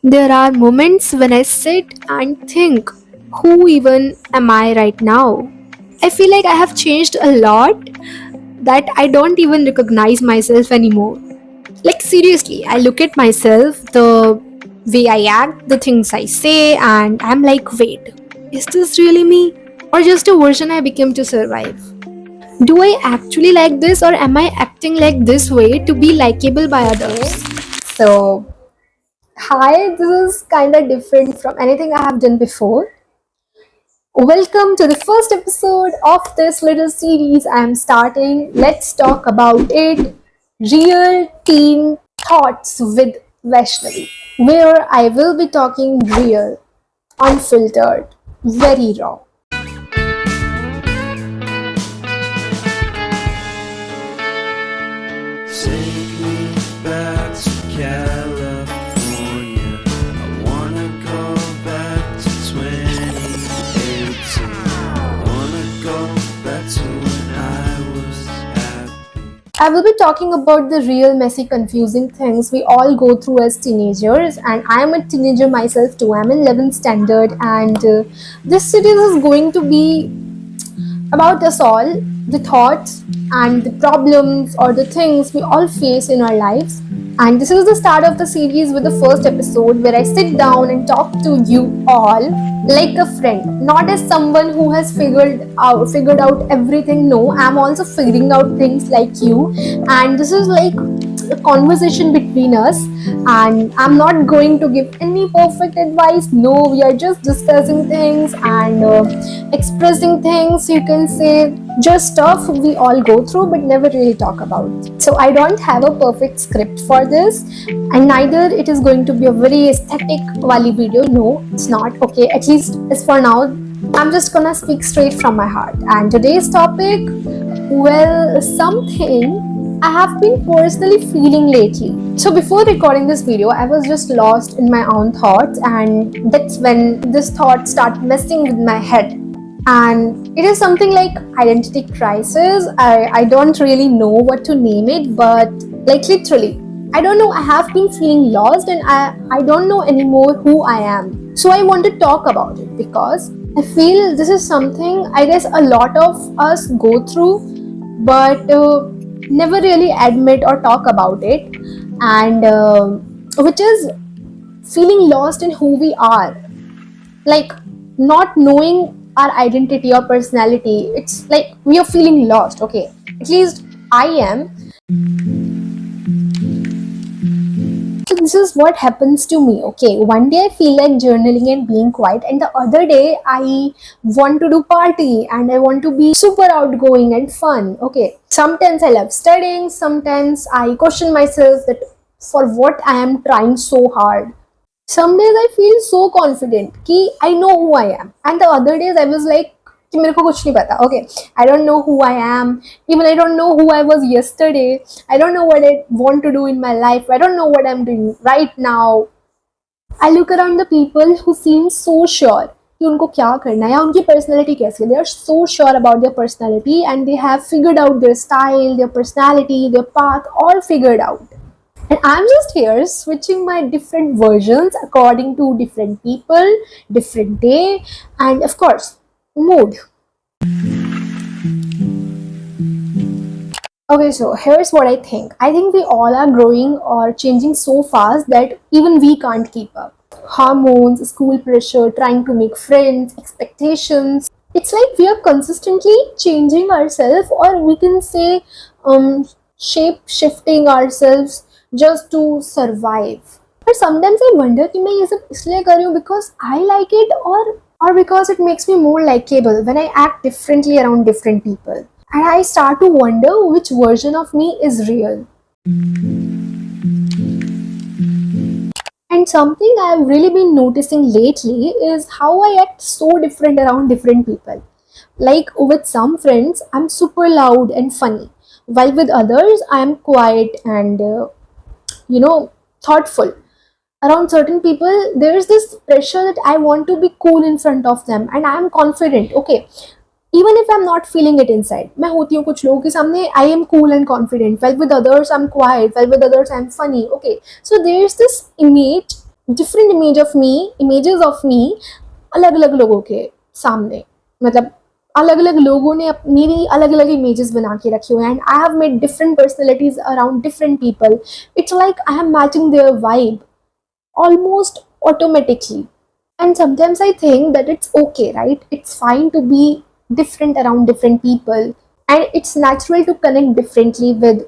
There are moments when I sit and think, who even am I right now? I feel like I have changed a lot that I don't even recognize myself anymore. Like, seriously, I look at myself, the way I act, the things I say, and I'm like, wait, is this really me? Or just a version I became to survive? Do I actually like this, or am I acting like this way to be likable by Okay, others? so hi, this is kind of different from anything I have done before. Welcome to the first episode of this little series I am starting. Let's talk about it. Real teen thoughts with Vaishnavi, where I will be talking real, unfiltered, very raw. Take me back to California. I wanna go back to 2018. I wanna go back to when I was happy. I will be talking about the real messy, confusing things we all go through as teenagers, and I am a teenager myself too. I'm in 11th standard, and this series is going to be about us all, the thoughts and the problems or the things we all face in our lives. And this is the start of the series with the first episode where I sit down and talk to you all like a friend, not as someone who has figured out everything. No, I'm also figuring out things like you, and this is like a conversation between us, and I'm not going to give any perfect advice. No, we are just discussing things and expressing things, you can say, just stuff we all go through but never really talk about. So I don't have a perfect script for this, and neither it is going to be a very aesthetic wali video. No, it's not. Okay, at least as for now, I'm just gonna speak straight from my heart. And today's topic, well, something I have been personally feeling lately. So before recording this video, I was just lost in my own thoughts, and that's when this thought started messing with my head. And it is something like identity crisis. I don't really know what to name it, but like literally, I don't know. I have been feeling lost, and I don't know anymore who I am. So I want to talk about it because I feel this is something I guess a lot of us go through, but never really admit or talk about it, and which is feeling lost in who we are, like not knowing our identity or personality. It's like we are feeling lost. Okay, at least I am. So this is what happens to me. Okay, one day I feel like journaling and being quiet, and the other day I want to do party and I want to be super outgoing and fun. Okay, sometimes I love studying, sometimes I question myself that for what I am trying so hard. Some days I feel so confident कि I know who I am, and the other days I was like कि मेरे को कुछ नहीं पता. Okay, I don't know who I am. Even I don't know who I was yesterday. I don't know what I want to do in my life. I don't know what I'm doing right now. I look around the people who seem so sure कि उनको क्या करना है या उनकी personality कैसी है. They are so sure about their personality and they have figured out their style, their personality, their path, all figured out. And I'm just here switching my different versions according to different people, different day, and of course, mood. Okay, so here's what I think. I think we all are growing or changing so fast that even we can't keep up. Hormones, school pressure, trying to make friends, expectations. It's like we are consistently changing ourselves, or we can say, shape shifting ourselves just to survive. But sometimes I wonder कि मैं ये सब इसलिए कर रही हूँ because I like it, or because it makes me more likable when I act differently around different people. And I start to wonder which version of me is real. And something I've really been noticing lately is how I act so different around different people. Like with some friends, I'm super loud and funny, while with others, I'm quiet and thoughtful. Around certain people, there's this pressure that I want to be cool in front of them, and I am confident. Okay, even if I'm not feeling it inside, मैं होती हूँ कुछ लोगों के सामने I am cool and confident, while with others I'm quiet, while with others I'm funny. Okay, so there's this image different images of me अलग अलग लोगों के सामने, मतलब अलग अलग लोगों ने मेरी अलग अलग इमेजेस बना के रखी हुई, and I have made different personalities around different people. It's like I am matching their vibe almost automatically. And sometimes I think that it's okay, right? It's fine to be different around different people, and it's natural to connect differently with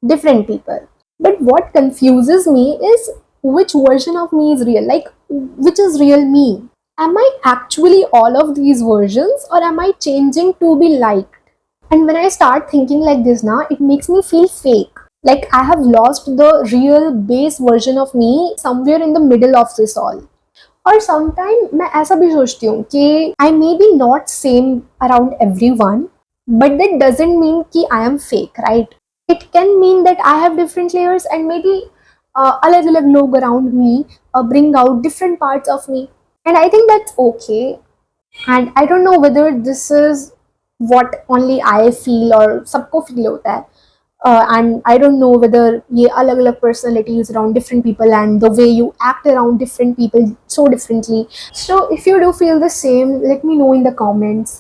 different people. But what confuses me is which version of me is real, like which is real me. Am I actually all of these versions, or am I changing to be liked? And when I start thinking like this now, it makes me feel fake. Like I have lost the real base version of me somewhere in the middle of this all. और sometime मैं ऐसा भी सोचती हूँ कि I may be not same around everyone, but that doesn't mean कि I am fake, right? It can mean that I have different layers, and may be अलग अलग लोग around me bring out different parts of me, and I think that's okay. And I don't know whether this is what only I feel or सबको feel होता है. And I don't know whether ये अलग अलग personalities around different people and the way you act around different people so differently. So if you do feel the same, let me know in the comments.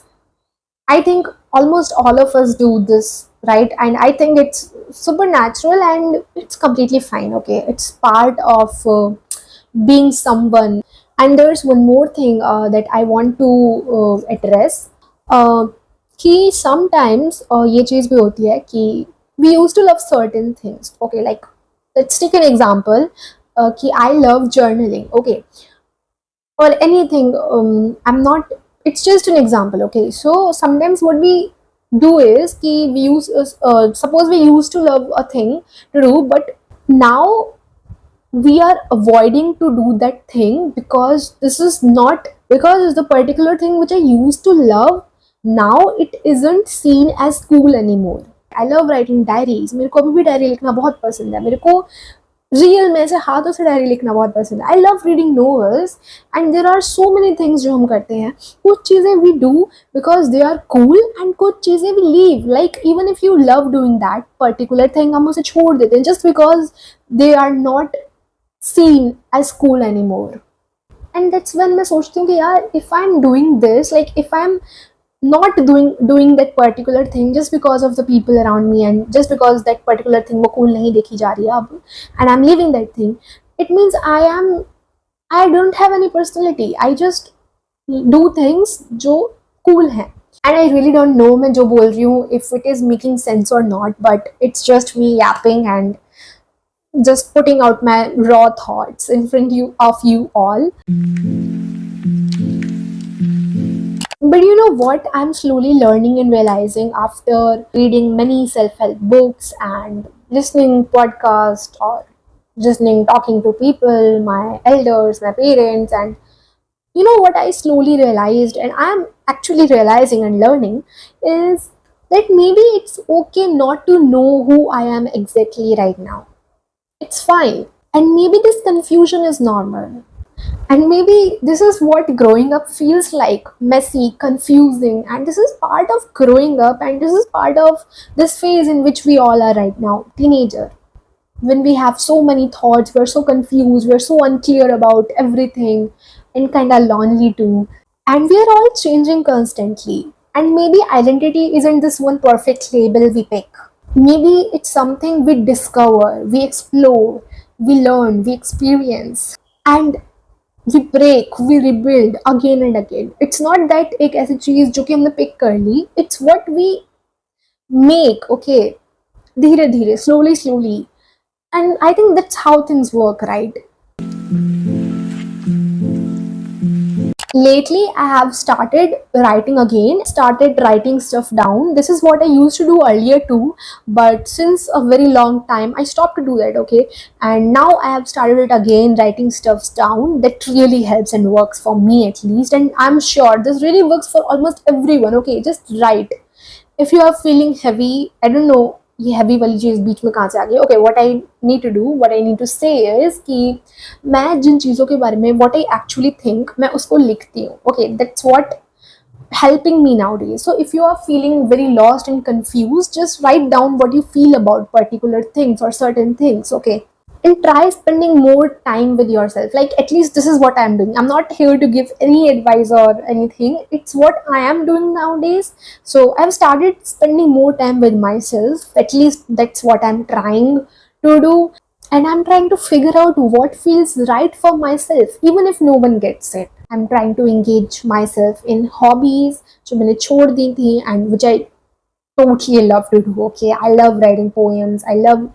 I think almost all of us do this, right? And I think it's super natural and it's completely fine, okay? It's part of being someone. And there's one more thing that I want to address. कि sometimes ये चीज़ भी होती है कि we used to love certain things, okay? Like let's take an example, कि I love journaling, okay? Or anything. I'm not, it's just an example, okay? So sometimes what we do is कि we use suppose we used to love a thing to do, but now we are avoiding to do that thing because this is not, because the particular thing which I used to love, now it isn't seen as cool anymore. I love writing diaries. मेरे को अभी भी diary लिखना बहुत पसंद है. मेरे को रियल में ऐसे हाथों से डायरी लिखना बहुत पसंद है. I love reading novels, and there are so many things जो हम करते हैं. कुछ चीज़ें we do because they are cool, and कुछ चीज़ें we leave. Like even if you love doing that particular thing, हम उसे छोड़ देते हैं just because they are not seen as cool anymore. And that's when मैं सोचती हूँ कि यार, if I'm doing this, like if I'm not doing that particular thing just because of the people around me, and just because that particular thing वो cool नहीं देखी जा रही है अब, and I'm leaving that thing, it means I don't have any personality. I just do things जो cool हैं. And I really don't know मैं जो बोल रही हूँ if it is making sense or not, but it's just me yapping and just putting out my raw thoughts in front of you all. But you know what I'm slowly learning and realizing after reading many self-help books and listening podcasts, or talking to people, my elders, my parents, and you know what I slowly realized, and I'm actually realizing and learning, is that maybe it's okay not to know who I am exactly right now. It's fine. And maybe this confusion is normal. And maybe this is what growing up feels like: messy, confusing. And this is part of growing up, and this is part of this phase in which we all are right now, teenager. When we have so many thoughts, we're so confused, we're so unclear about everything, and kinda lonely too. And we are all changing constantly. And maybe identity isn't this one perfect label we pick. Maybe it's something we discover, we explore, we learn, we experience, and we break, we rebuild again and again. It's not that एक ऐसी चीज जो कि हमने pick कर ली. It's what we make, okay? धीरे धीरे, slowly. And I think that's how things work, right? Lately, I have started writing again, started writing stuff down. This is what I used to do earlier too, but since a very long time, I stopped to do that, okay? And now I have started it again, writing stuff down. That really helps and works for me at least. And I'm sure this really works for almost everyone, okay? Just write. If you are feeling heavy, I don't know, ये heavy वाली चीज़ बीच में कहाँ से आ गई? Okay, what I need to do, what I need to say is कि मैं जिन चीज़ों के बारे में व्हाट आई एक्चुअली थिंक, मैं उसको लिखती हूँ. Okay, that's what helping me nowadays. So if you are feeling very lost and confused, just write down what you feel about particular things or certain things, okay? and try spending more time with yourself. Like, at least this is what I'm doing. I'm not here to give any advice or anything. It's what I am doing nowadays. So I've started spending more time with myself. At least that's what I'm trying to do. And I'm trying to figure out what feels right for myself, even if no one gets it. I'm trying to engage myself in hobbies जो मैंने छोड़ दी थी and which I totally love to do. Okay, I love writing poems, I love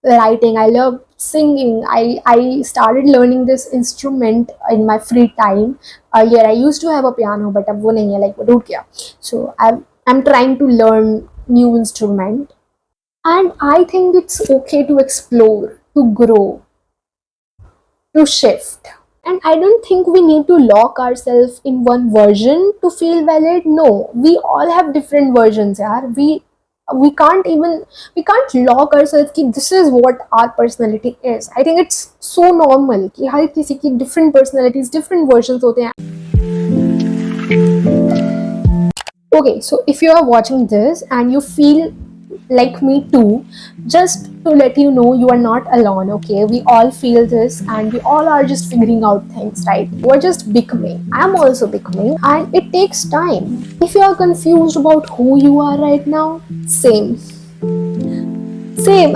writing, I love singing. I started learning this instrument in my free time. Earlier I used to have a piano, but अब वो नहीं है, like वो टूट गया. So I'm trying to learn new instrument, and I think it's okay to explore, to grow, to shift. And I don't think we need to lock ourselves in one version to feel valid. No, we all have different versions, yaar. We can't lock ourselves कि this is what our personality is. I think it's so normal कि हर किसी की different personalities, different versions होते हैं. Okay, so if you are watching this and you feel like me too, just to let you know, you are not alone. Okay, we all feel this and we all are just figuring out things, right? We're just becoming. I'm also becoming, and it takes time. If you are confused about who you are right now, same,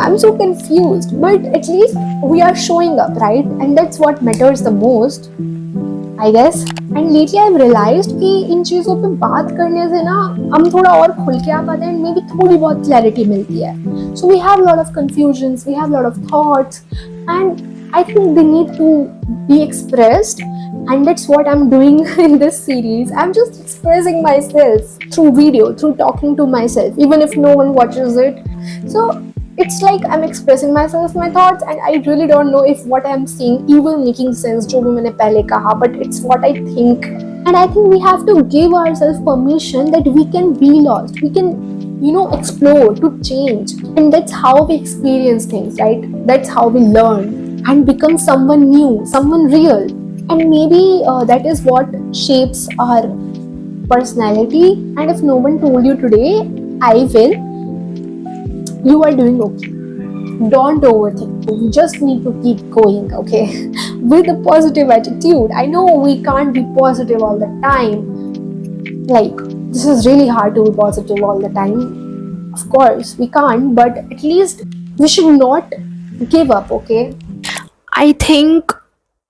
I'm so confused, but at least we are showing up, right? And that's what matters the most, I guess. And lately I've realized कि इन चीज़ों पे बात करने से ना हम थोड़ा और खुल के आ पाते हैं, and maybe थोड़ी बहुत clarity मिलती है. So we have a lot of confusions, we have a lot of thoughts, and I think they need to be expressed, and that's what I'm doing in this series. I'm just expressing myself through video, through talking to myself, even if no one watches it. So it's like I'm expressing myself, my thoughts, and I really don't know if what I'm saying even making sense जो भी मैंने पहले कहा, but it's what I think. And I think we have to give ourselves permission that we can be lost, we can, explore, to change. And that's how we experience things, right? That's how we learn and become someone new, someone real. And maybe that is what shapes our personality. And if no one told you today, I will. You are doing okay. Don't overthink. You just need to keep going, okay? With a positive attitude. I know we can't be positive all the time. Like, this is really hard to be positive all the time. Of course, we can't, but at least we should not give up, okay? I think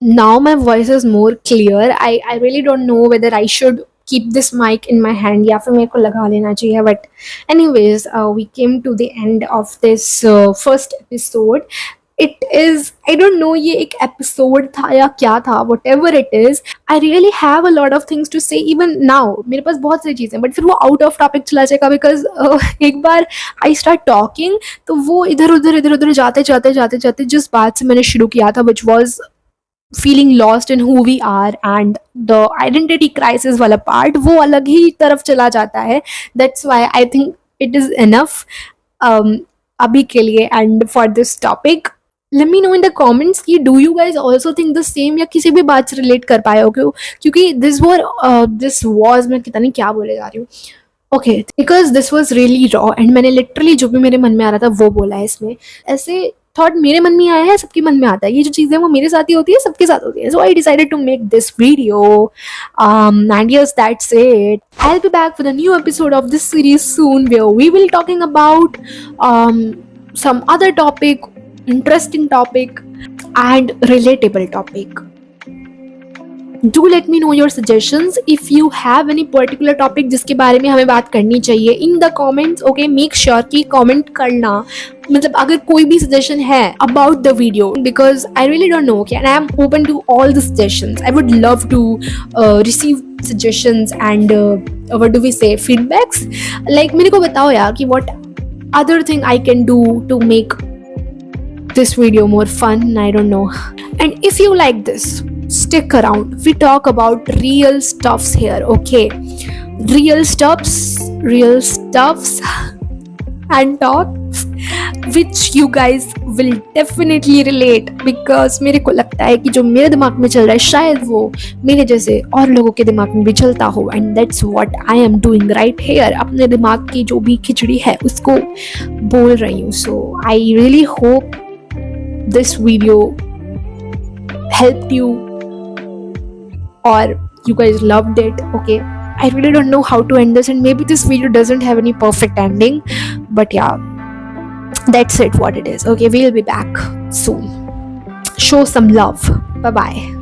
now my voice is more clear. I really don't know whether I should keep this mic in my hand या फिर मेरे को लगा लेना चाहिए. But anyways, we came to the end of this first episode. It is, I don't know ये एक episode था या क्या था, whatever it is. I really have a lot of things to say even now. मेरे पास बहुत सारी चीज़ें, but फिर वो out of topic चला जाएगा because एक बार I start talking तो वो इधर उधर जाते जिस बात से मैंने शुरू किया था, which was feeling lost in who we are and the identity crisis वाला part, वो अलग ही तरफ चला जाता है. That's why I think it is enough अभी के लिए. And for this topic, let me know in the comments कि do you guys also think the same या किसी भी बात से relate कर पाए हो क्योंकि this was मैं कितना नहीं क्या बोले जा रही हूँ. Okay, because this was really raw and मैंने literally जो भी मेरे मन में आ रहा था वो बोला है इसमें. ऐसे थॉट मेरे मन में आया है, सबके मन में आता है. ये जो चीज़ें वो मेरे साथ ही होती है, सबके साथ होती है. So I decided to make this video. And yes, that's it. I'll be back with a new episode of this series soon where we will talking about some other topic, interesting topic and relatable topic. Do let me know your suggestions if you have any particular topic जिसके बारे में हमें बात करनी चाहिए in the comments. Okay, make sure कि comment करना, मतलब अगर कोई भी suggestion है about the video, because I really don't know. Okay, and I am open to all the suggestions. I would love to receive suggestions and what do we say, feedbacks. Like मेरे को बताओ यार कि what other thing I can do to make this video more fun. I don't know. And if you like this, stick around. We talk about real stuffs here, okay? Real stuffs and talks which you guys will definitely relate, because मेरे को लगता है कि जो मेरे दिमाग में चल रहा है शायद वो मेरे जैसे और लोगों के दिमाग में भी चलता हो. And that's what I am doing right here. अपने दिमाग की जो भी खिचड़ी है उसको बोल रही हूँ. So I really hope this video helped you or you guys loved it. Okay, I really don't know how to end this, and maybe this video doesn't have any perfect ending, but yeah, that's it what it is. Okay, we'll be back soon. Show some love. Bye bye.